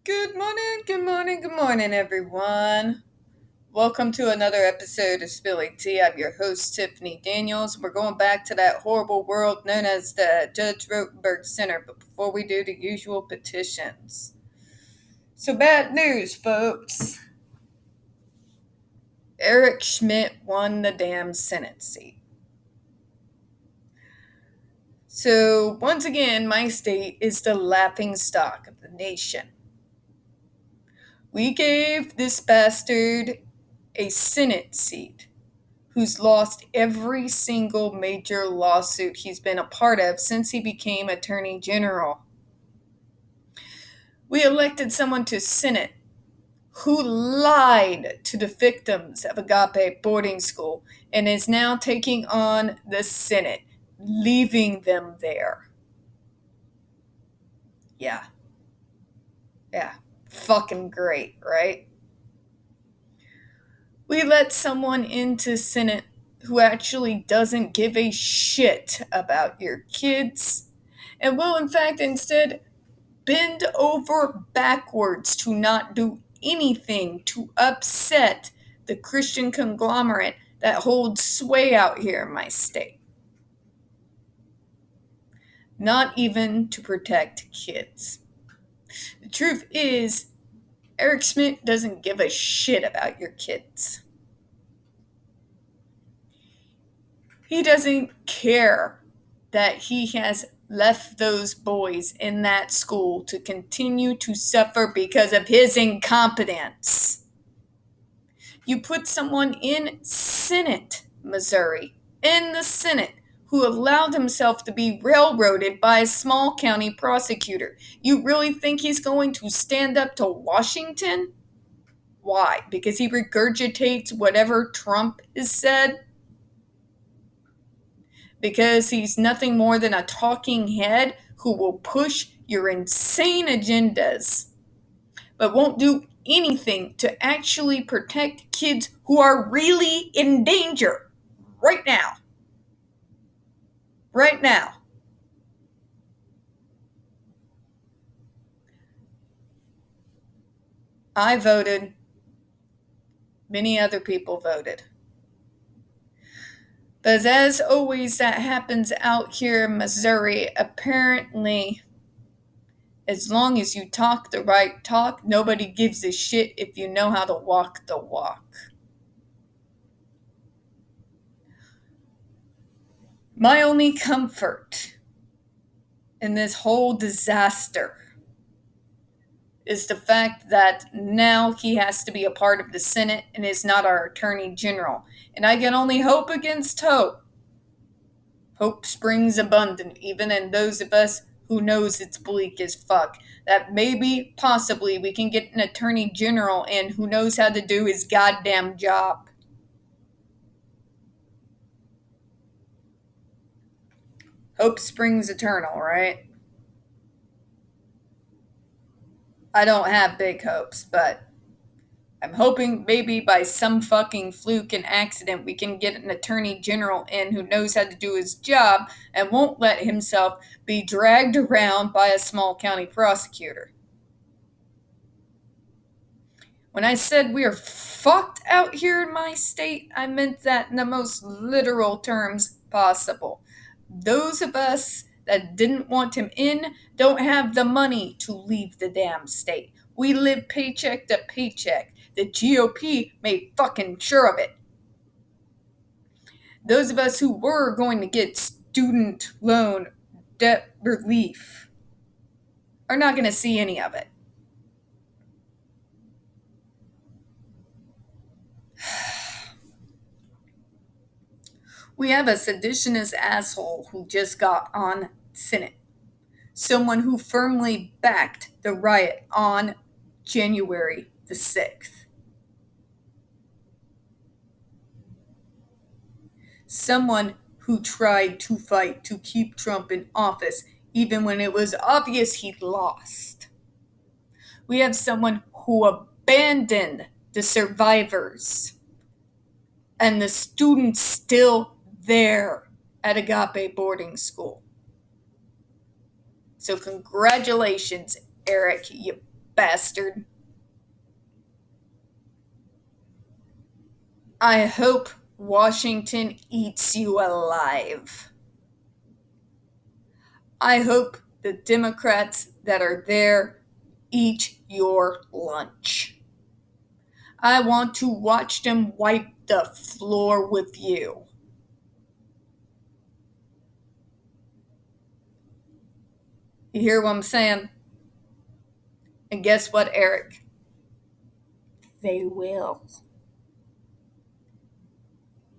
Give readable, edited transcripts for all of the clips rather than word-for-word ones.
Good morning, good morning, good morning, everyone. Welcome to another episode of Spilling Tea. I'm your host, Tiffany Daniels. We're going back to that horrible world known as the Judge Rotenberg Center, but before we do, the usual petitions. So, bad news, folks. Eric Schmidt won the damn Senate seat. So, once again, my state is the laughing stock of the nation. We gave this bastard a Senate seat who's lost every single major lawsuit he's been a part of since he became Attorney General. We elected someone to Senate who lied to the victims of Agape boarding school and is now taking on the Senate, leaving them there. Yeah. Fucking great, right? We let someone into Senate who actually doesn't give a shit about your kids and will, in fact, instead bend over backwards to not do anything to upset the Christian conglomerate that holds sway out here in my state. Not even to protect kids. The truth is, Eric Schmidt doesn't give a shit about your kids. He doesn't care that he has left those boys in that school to continue to suffer because of his incompetence. You put someone in Senate, Missouri, in the Senate, who allowed himself to be railroaded by a small county prosecutor. You really think he's going to stand up to Washington? Why? Because he regurgitates whatever Trump has said? Because he's nothing more than a talking head who will push your insane agendas, but won't do anything to actually protect kids who are really in danger right now. Right now. I voted. Many other people voted. But as always, that happens out here in Missouri. Apparently, as long as you talk the right talk, nobody gives a shit if you know how to walk the walk. My only comfort in this whole disaster is the fact that now he has to be a part of the Senate and is not our Attorney General. And I can only hope against hope. Hope springs abundant, even in those of us who knows it's bleak as fuck. That maybe, possibly, we can get an Attorney General in who knows how to do his goddamn job. Hope springs eternal, right? I don't have big hopes, but I'm hoping maybe by some fucking fluke and accident we can get an Attorney General in who knows how to do his job and won't let himself be dragged around by a small county prosecutor. When I said we are fucked out here in my state, I meant that in the most literal terms possible. Those of us that didn't want him in don't have the money to leave the damn state. We live paycheck to paycheck. The GOP made fucking sure of it. Those of us who were going to get student loan debt relief are not going to see any of it. We have a seditionist asshole who just got on Senate. Someone who firmly backed the riot on January the 6th. Someone who tried to fight to keep Trump in office even when it was obvious he'd lost. We have someone who abandoned the survivors and the students still there at Agape boarding school. So congratulations, Eric, you bastard. I hope Washington eats you alive. I hope the Democrats that are there eat your lunch. I want to watch them wipe the floor with you. You hear what I'm saying? And guess what, Eric? They will.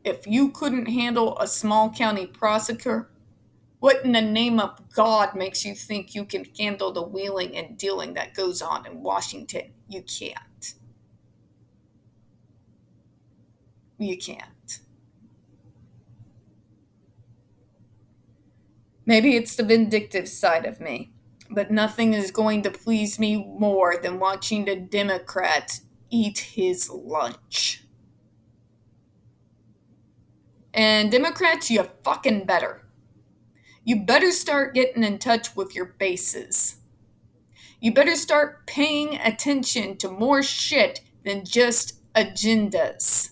If you couldn't handle a small county prosecutor, what in the name of God makes you think you can handle the wheeling and dealing that goes on in Washington? You can't. You can't. Maybe it's the vindictive side of me, but nothing is going to please me more than watching the Democrats eat his lunch. And Democrats, you fucking better. You better start getting in touch with your bases. You better start paying attention to more shit than just agendas.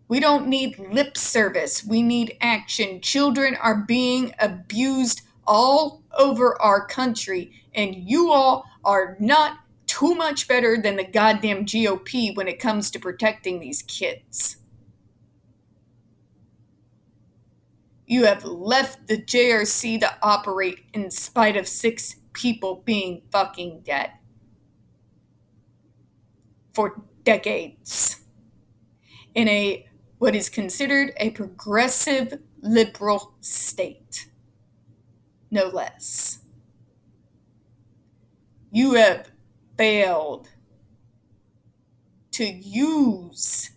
We don't need lip service. We need action. Children are being abused all over our country, and you all are not too much better than the goddamn GOP when it comes to protecting these kids. You have left the JRC to operate in spite of 6 people being fucking dead. For decades. In what is considered a progressive liberal state. No less. You have failed to use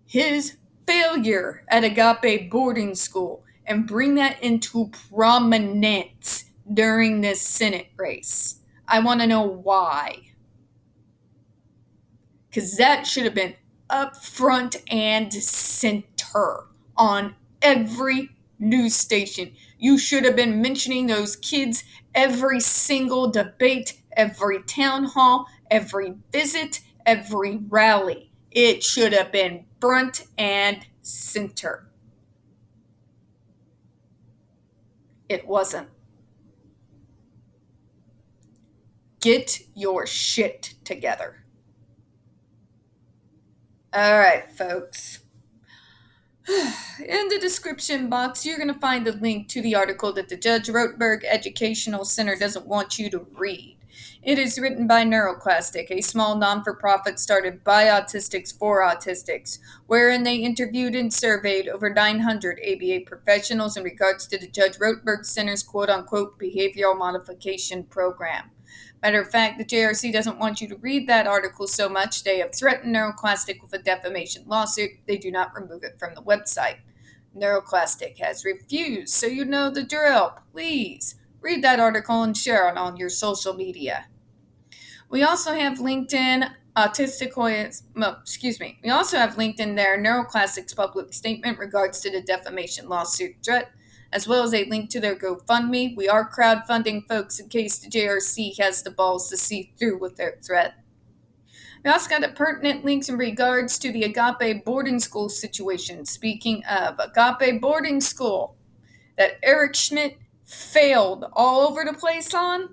his failure at Agape boarding school and bring that into prominence during this Senate race. I want to know why. Because that should have been up front and center on every news station. You should have been mentioning those kids every single debate, every town hall, every visit, every rally. It should have been front and center. It wasn't. Get your shit together. All right, folks. In the description box, you're going to find a link to the article that the Judge Rotenberg Educational Center doesn't want you to read. It is written by NeuroClastic, a small non-for-profit started by autistics for autistics, wherein they interviewed and surveyed over 900 ABA professionals in regards to the Judge Rotenberg Center's quote-unquote behavioral modification program. Matter of fact, the JRC doesn't want you to read that article so much, they have threatened NeuroClastic with a defamation lawsuit. They do not remove it from the website. NeuroClastic has refused, so you know the drill. Please read that article and share it on your social media. We also have LinkedIn, We also have LinkedIn there, NeuroClassic's public statement regards to the defamation lawsuit threat, as well as a link to their GoFundMe. We are crowdfunding, folks, in case the JRC has the balls to see through with their threat. We also got the pertinent links in regards to the Agape boarding school situation. Speaking of Agape boarding school, that Eric Schmidt failed all over the place on,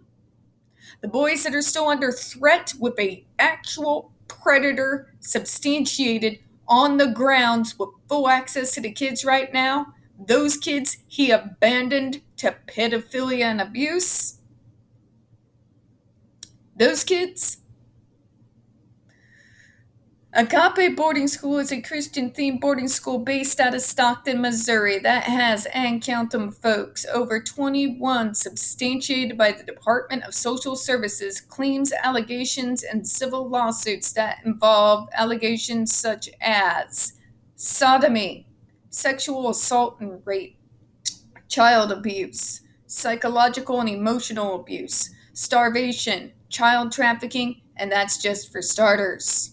the boys that are still under threat with a actual predator substantiated on the grounds with full access to the kids right now, those kids he abandoned to pedophilia and abuse. Those kids. Agape Boarding School is a Christian-themed boarding school based out of Stockton, Missouri that has, and count them folks, over 21 substantiated by the Department of Social Services claims, allegations, and civil lawsuits that involve allegations such as sodomy, sexual assault and rape, child abuse, psychological and emotional abuse, starvation, child trafficking, and that's just for starters.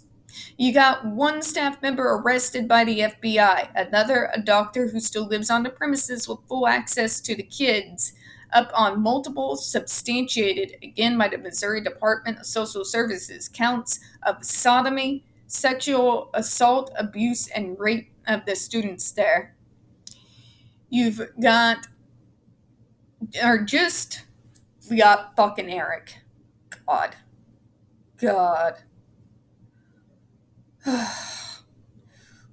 You got one staff member arrested by the FBI, another a doctor who still lives on the premises with full access to the kids, up on multiple, substantiated again by the Missouri Department of Social Services, counts of sodomy, sexual assault, abuse, and rape of the students there. You've got, we got fucking Eric. God.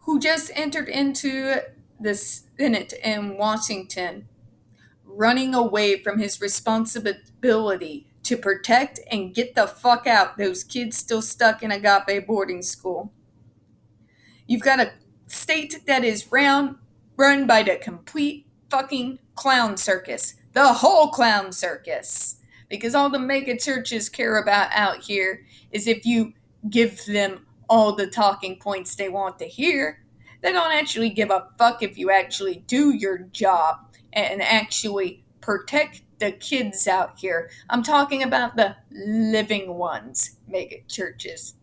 Who just entered into the Senate in Washington, running away from his responsibility to protect and get the fuck out those kids still stuck in Agape boarding school. You've got a state that is run by the complete fucking clown circus. The whole clown circus. Because all the mega churches care about out here is if you give them all the talking points they want to hear. They don't actually give a fuck if you actually do your job and actually protect the kids out here. I'm talking about the living ones, mega churches.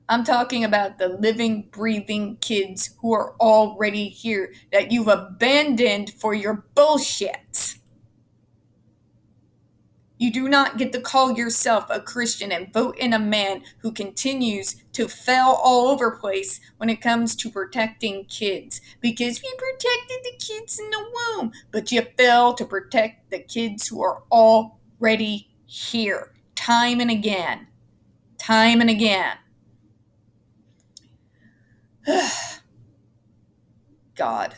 I'm talking about the living, breathing kids who are already here that you've abandoned for your bullshit. You do not get to call yourself a Christian and vote in a man who continues to fail all over place when it comes to protecting kids. Because we protected the kids in the womb, but you fail to protect the kids who are already here. Time and again. Time and again. God.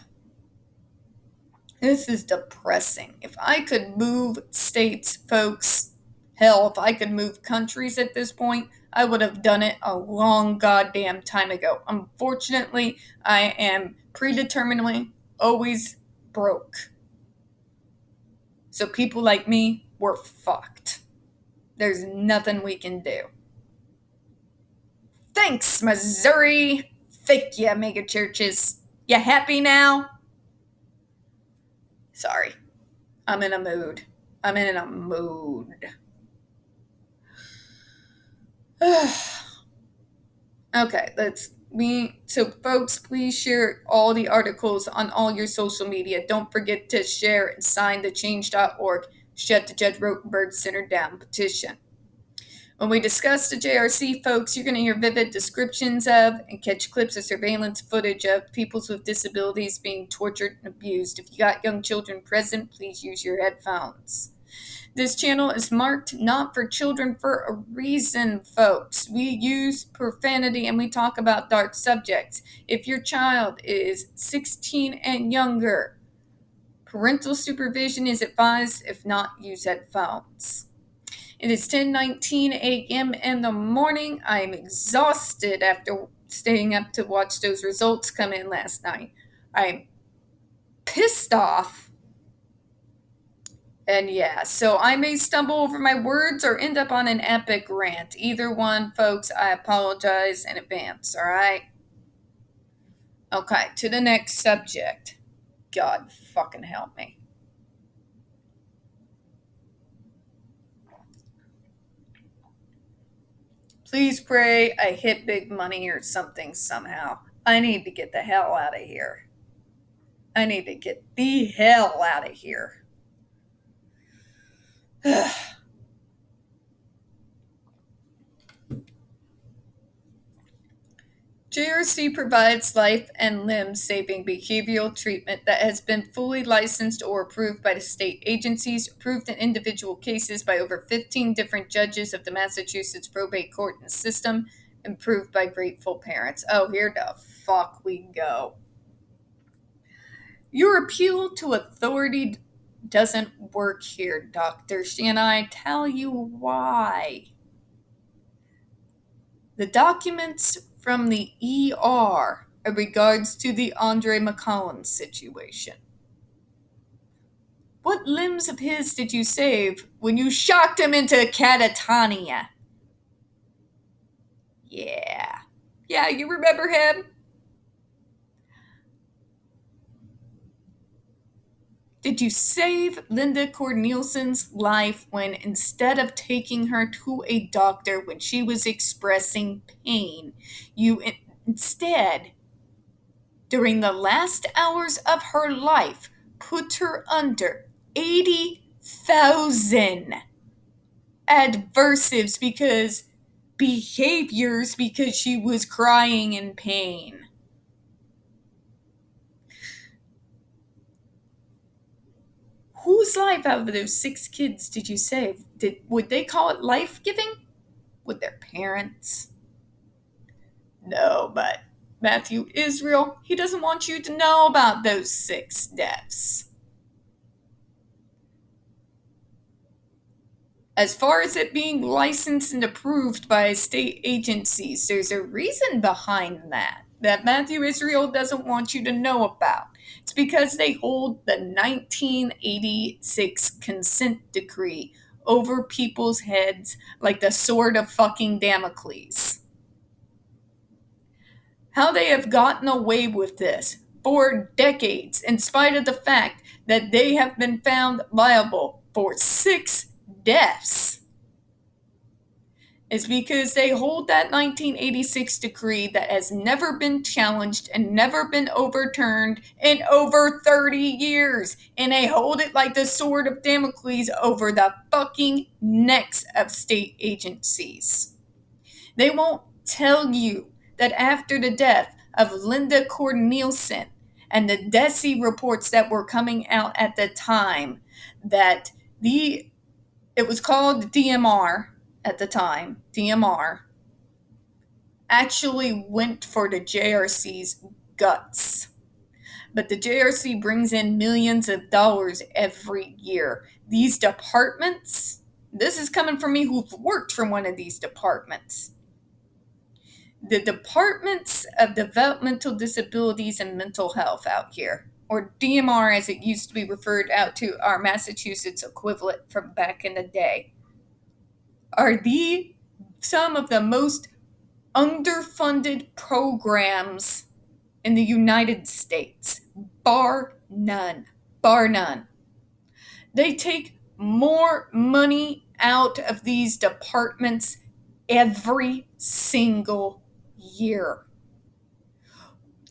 This is depressing. If I could move states, folks, hell, if I could move countries at this point, I would have done it a long goddamn time ago. Unfortunately, I am predeterminedly always broke. So people like me, we're fucked. There's nothing we can do. Thanks, Missouri. Thank you, mega churches. You happy now? Sorry. I'm in a mood. Okay, so folks, please share all the articles on all your social media. Don't forget to share and sign the change.org Shut the Judge Rotenberg Center Down petition. When we discuss the JRC, folks, you're going to hear vivid descriptions of and catch clips of surveillance footage of people with disabilities being tortured and abused. If you got young children present, please use your headphones. This channel is marked not for children for a reason, folks. We use profanity and we talk about dark subjects. If your child is 16 and younger, parental supervision is advised. If not, use headphones. It is 10:19 a.m. in the morning. I am exhausted after staying up to watch those results come in last night. I'm pissed off. And yeah, so I may stumble over my words or end up on an epic rant. Either one, folks, I apologize in advance, all right? Okay, to the next subject. God fucking help me. Please pray I hit big money or something somehow. I need to get the hell out of here. I need to get the hell out of here. JRC provides life and limb-saving behavioral treatment that has been fully licensed or approved by the state agencies, approved in individual cases by over 15 different judges of the Massachusetts probate court and system, and approved by grateful parents. Oh, here the fuck we go. Your appeal to authority doesn't work here, doctors, and I tell you why. The documents from the ER in regards to the Andre McCollum situation. What limbs of his did you save when you shocked him into catatonia? Yeah, you remember him? Did you save Linda Corneliussen's life when instead of taking her to a doctor when she was expressing pain, you instead, during the last hours of her life, put her under 80,000 adversives because behaviors because she was crying in pain. Whose life out of those 6 kids did you save? Would they call it life-giving? Would their parents? No, but Matthew Israel, he doesn't want you to know about those 6 deaths. As far as it being licensed and approved by state agencies, there's a reason behind that Matthew Israel doesn't want you to know about. It's because they hold the 1986 consent decree over people's heads like the sword of fucking Damocles. How they have gotten away with this for decades, in spite of the fact that they have been found liable for 6 deaths, is because they hold that 1986 decree that has never been challenged and never been overturned in over 30 years. And they hold it like the sword of Damocles over the fucking necks of state agencies. They won't tell you that after the death of Linda Cornelison and the DESI reports that were coming out at the time, that it was called DMR at the time, DMR, actually went for the JRC's guts. But the JRC brings in millions of dollars every year. These departments, this is coming from me who've worked for one of these departments. The Departments of Developmental Disabilities and Mental Health out here, or DMR as it used to be referred out to our Massachusetts equivalent from back in the day, are some of the most underfunded programs in the United States, bar none. Bar none. They take more money out of these departments every single year.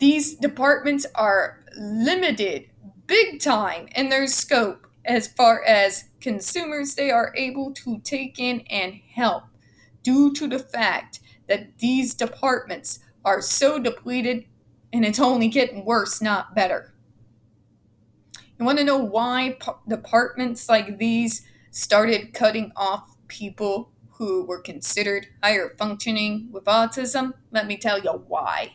These departments are limited big time in their scope as far as consumers they are able to take in and help, due to the fact that these departments are so depleted and it's only getting worse, not better. You want to know why departments like these started cutting off people who were considered higher functioning with autism? Let me tell you why.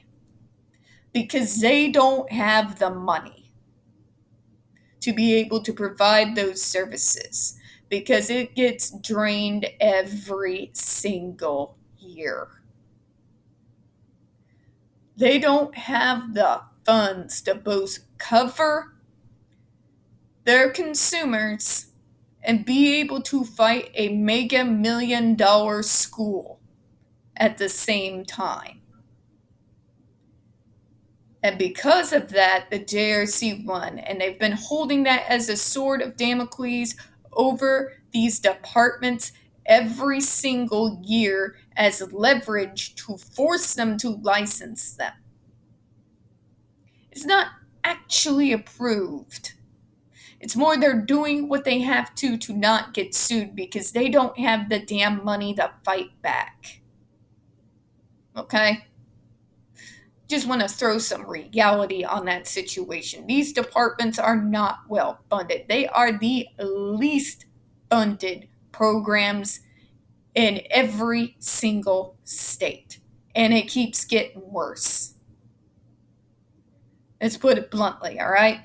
Because they don't have the money to be able to provide those services, because it gets drained every single year. They don't have the funds to both cover their consumers and be able to fight a mega $1 million school at the same time. And because of that, the JRC won, and they've been holding that as a sword of Damocles over these departments every single year as leverage to force them to license them. It's not actually approved. It's more they're doing what they have to not get sued because they don't have the damn money to fight back. Okay? Just want to throw some reality on that situation. These departments are not well funded. They are the least funded programs in every single state. And it keeps getting worse. Let's put it bluntly, all right?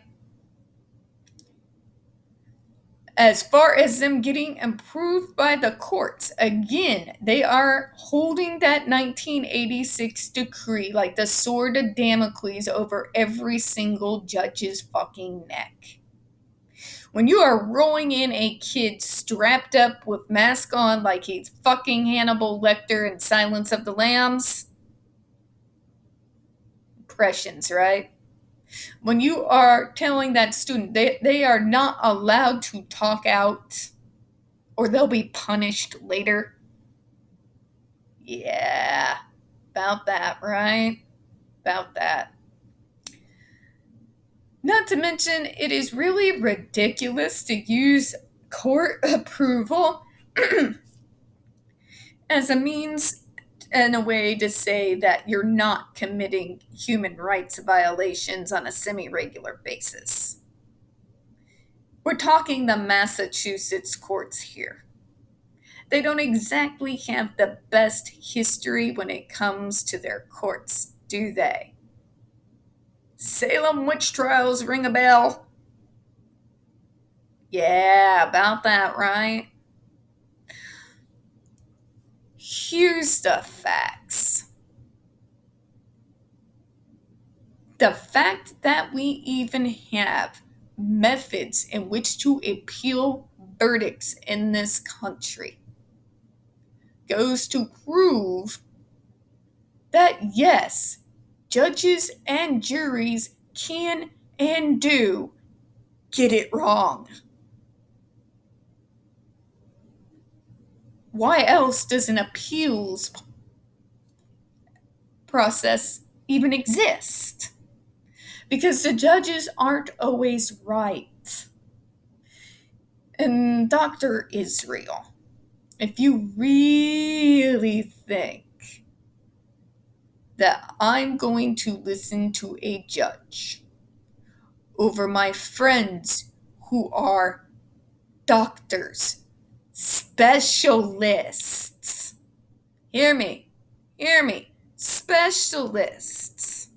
As far as them getting approved by the courts, again, they are holding that 1986 decree like the sword of Damocles over every single judge's fucking neck. When you are rolling in a kid strapped up with mask on like he's fucking Hannibal Lecter in Silence of the Lambs, impressions, right? When you are telling that student they are not allowed to talk out or they'll be punished later. Yeah, about that, right? About that. Not to mention, it is really ridiculous to use court approval as a means and a way to say that you're not committing human rights violations on a semi-regular basis. We're talking the Massachusetts courts here. They don't exactly have the best history when it comes to their courts, do they? Salem witch trials ring a bell? Yeah, about that, right? Here's the facts. The fact that we even have methods in which to appeal verdicts in this country goes to prove that yes, judges and juries can and do get it wrong. Why else does an appeals process even exist? Because the judges aren't always right. And Dr. Israel, if you really think that I'm going to listen to a judge over my friends who are doctors, specialists, hear me, specialists.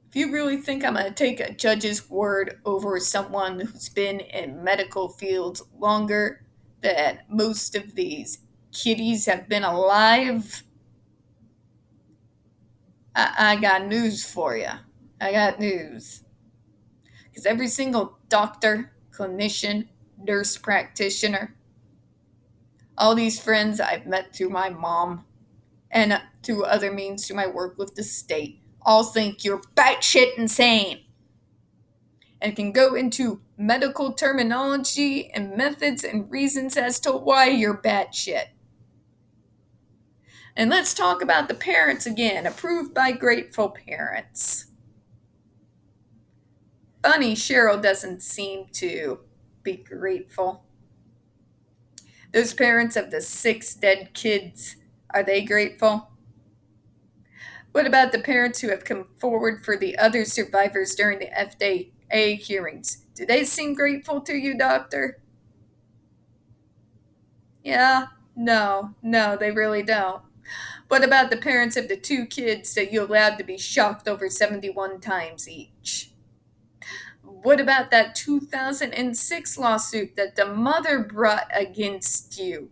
If you really think I'm going to take a judge's word over someone who's been in medical fields longer than most of these kiddies have been alive, I got news for you. I got news. Because every single doctor, clinician, nurse practitioner, all these friends I've met through my mom and through other means through my work with the state, all think you're batshit insane and can go into medical terminology and methods and reasons as to why you're batshit. And let's talk about the parents again, approved by grateful parents. Funny, Cheryl doesn't seem to be grateful. Those parents of the 6 dead kids, are they grateful? What about the parents who have come forward for the other survivors during the FDA hearings? Do they seem grateful to you, doctor? Yeah, no, they really don't. What about the parents of the 2 kids that you allowed to be shocked over 71 times each? What about that 2006 lawsuit that the mother brought against you?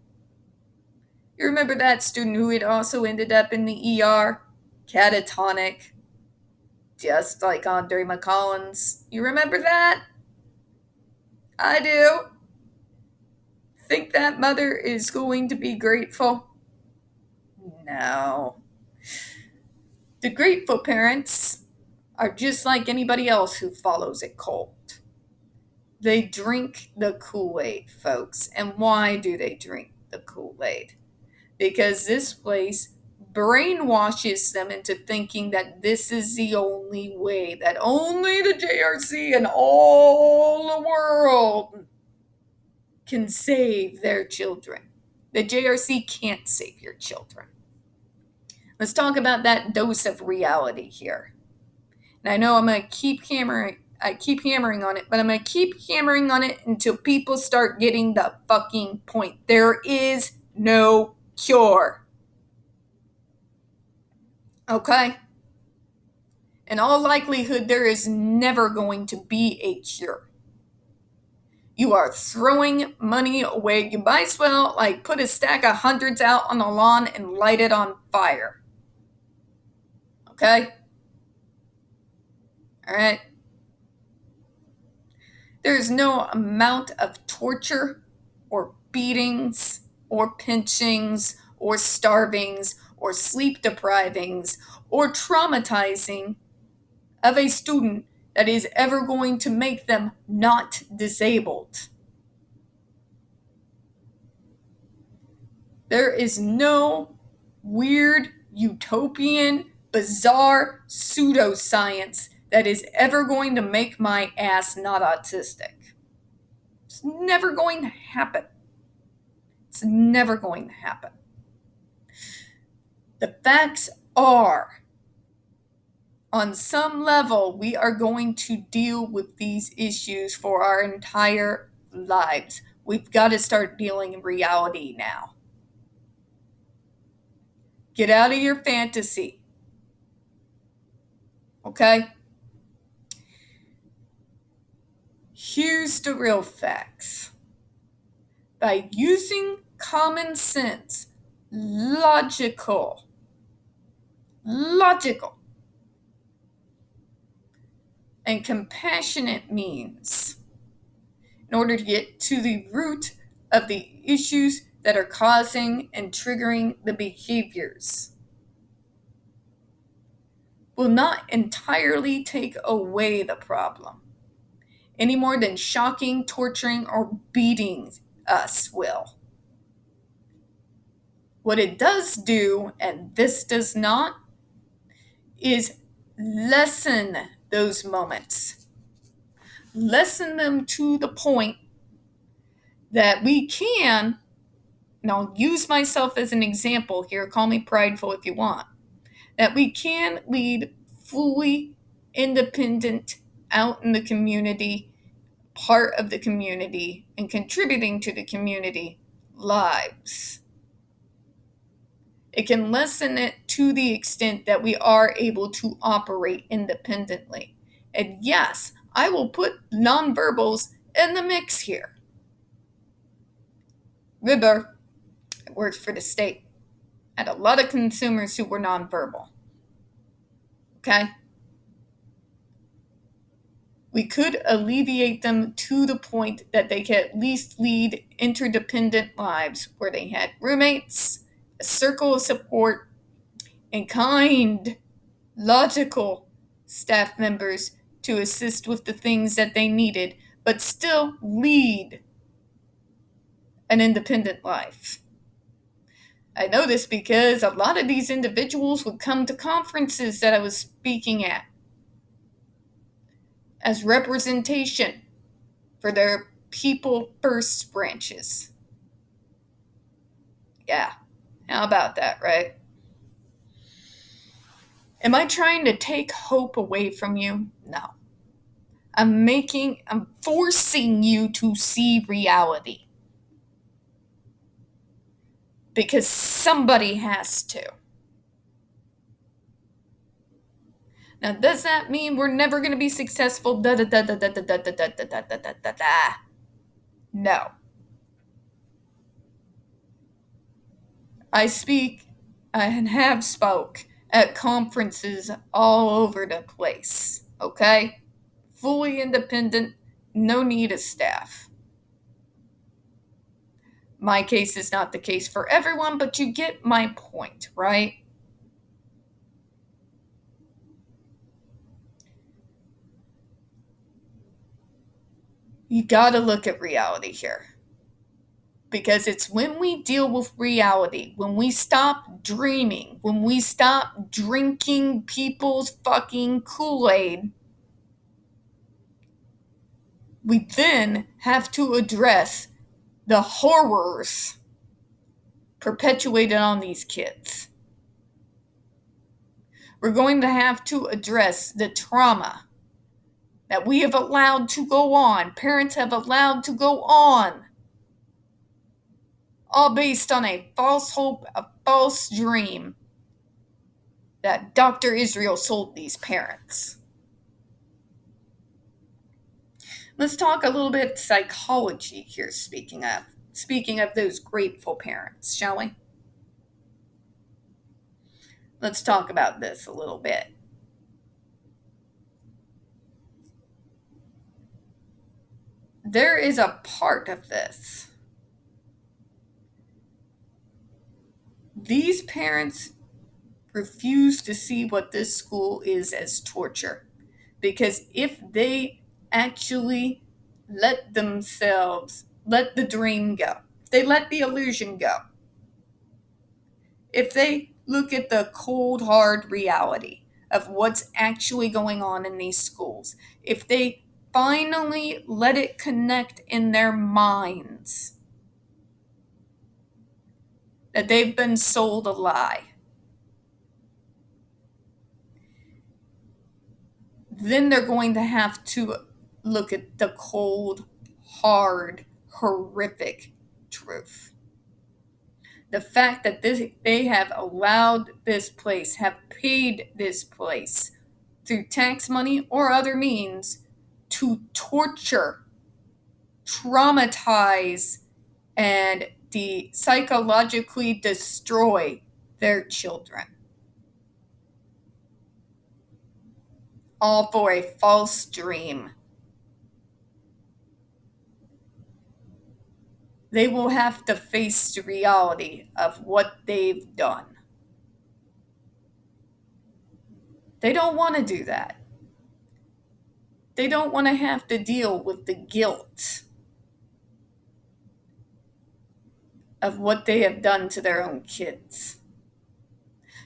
You remember that student who had also ended up in the ER? Catatonic. Just like Andre McCollins. You remember that? I do. Think that mother is going to be grateful? No. The grateful parents are just like anybody else who follows a cult. They drink the Kool-Aid, folks. And why do they drink the Kool-Aid? Because this place brainwashes them into thinking that this is the only way, that only the JRC and all the world can save their children. The JRC can't save your children. Let's talk about that dose of reality here. And I know I'm going to keep hammering on it, but I'm going to keep hammering on it until people start getting the fucking point. There is no cure. Okay? In all likelihood, there is never going to be a cure. You are throwing money away. You might as well put a stack of hundreds out on the lawn and light it on fire. Okay? All right? There's no amount of torture or beatings or pinchings or starvings or sleep deprivings or traumatizing of a student that is ever going to make them not disabled. There is no weird utopian bizarre pseudoscience that is ever going to make my ass not autistic. It's never going to happen. It's never going to happen. The facts are, on some level, we are going to deal with these issues for our entire lives. We've got to start dealing in reality now. Get out of your fantasy. Okay? Here's the real facts. By using common sense, logical, and compassionate means, in order to get to the root of the issues that are causing and triggering the behaviors, will not entirely take away the problem, any more than shocking, torturing, or beating us will. What it does do, and this does not, is lessen those moments. Lessen them to the point that we can, and I'll use myself as an example here, call me prideful if you want, that we can lead fully independent, out in the community, part of the community, and contributing to the community lives. It can lessen it to the extent that we are able to operate independently. And yes, I will put nonverbals in the mix here. Remember, I worked for the state. I had a lot of consumers who were nonverbal. Okay? We could alleviate them to the point that they could at least lead interdependent lives where they had roommates, a circle of support, and kind, logical staff members to assist with the things that they needed, but still lead an independent life. I know this because a lot of these individuals would come to conferences that I was speaking at as representation for their People First branches. Yeah, how about that, right? Am I trying to take hope away from you? No. I'm forcing you to see reality. Because somebody has to. Now, does that mean we're never going to be successful? No. I speak and have spoke at conferences all over the place, okay? Fully independent, no need of staff. My case is not the case for everyone, but you get my point, right? You gotta look at reality here. Because it's when we deal with reality, when we stop dreaming, when we stop drinking people's fucking Kool-Aid, we then have to address the horrors perpetuated on these kids. We're going to have to address the trauma that we have allowed to go on, parents have allowed to go on, all based on a false hope, a false dream that Dr. Israel sold these parents. Let's talk a little bit psychology here, speaking of those grateful parents, shall we? Let's talk about this a little bit. There is a part of this. These parents refuse to see what this school is as torture. Because if they actually let the dream go, if they let the illusion go, if they look at the cold, hard reality of what's actually going on in these schools, if they finally let it connect in their minds that they've been sold a lie, then they're going to have to look at the cold, hard, horrific truth. The fact that they have allowed this place, have paid this place through tax money or other means to torture, traumatize, and psychologically destroy their children. All for a false dream. They will have to face the reality of what they've done. They don't want to do that. They don't want to have to deal with the guilt of what they have done to their own kids.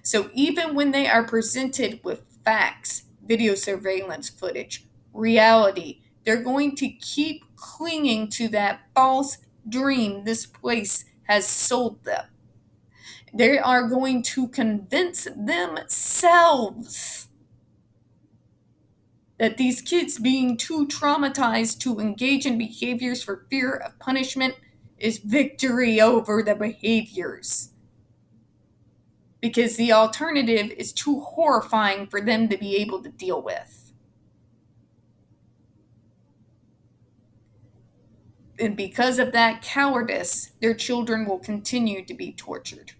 So even when they are presented with facts, video surveillance footage, reality, they're going to keep clinging to that false dream this place has sold them. They are going to convince themselves that these kids being too traumatized to engage in behaviors for fear of punishment is victory over the behaviors. Because the alternative is too horrifying for them to be able to deal with. And because of that cowardice, their children will continue to be tortured.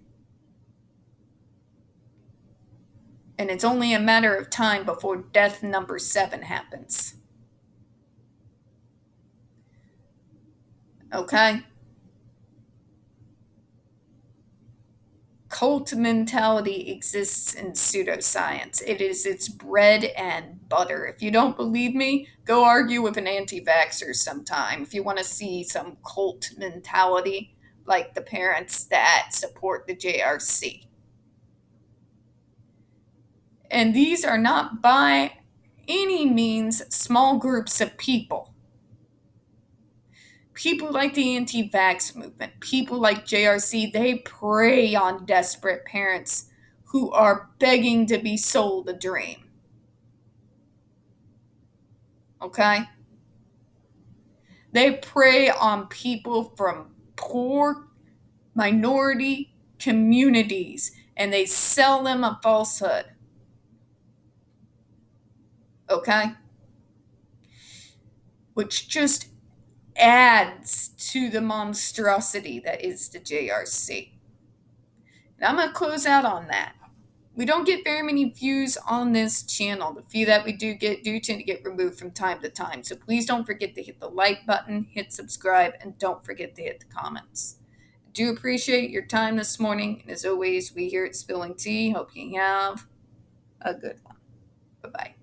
And it's only a matter of time before death number 7 happens. Okay? Cult mentality exists in pseudoscience. It is its bread and butter. If you don't believe me, go argue with an anti-vaxxer sometime. If you want to see some cult mentality, like the parents that support the JRC. And these are not by any means small groups of people. People like the anti-vax movement, people like JRC, they prey on desperate parents who are begging to be sold a dream. Okay? They prey on people from poor minority communities and they sell them a falsehood. Okay? Which just adds to the monstrosity that is the JRC. And I'm going to close out on that. We don't get very many views on this channel. The few that we do get do tend to get removed from time to time. So please don't forget to hit the like button, hit subscribe, and don't forget to hit the comments. I do appreciate your time this morning. And as always, we here at Spilling Tea hope you have a good one. Bye-bye.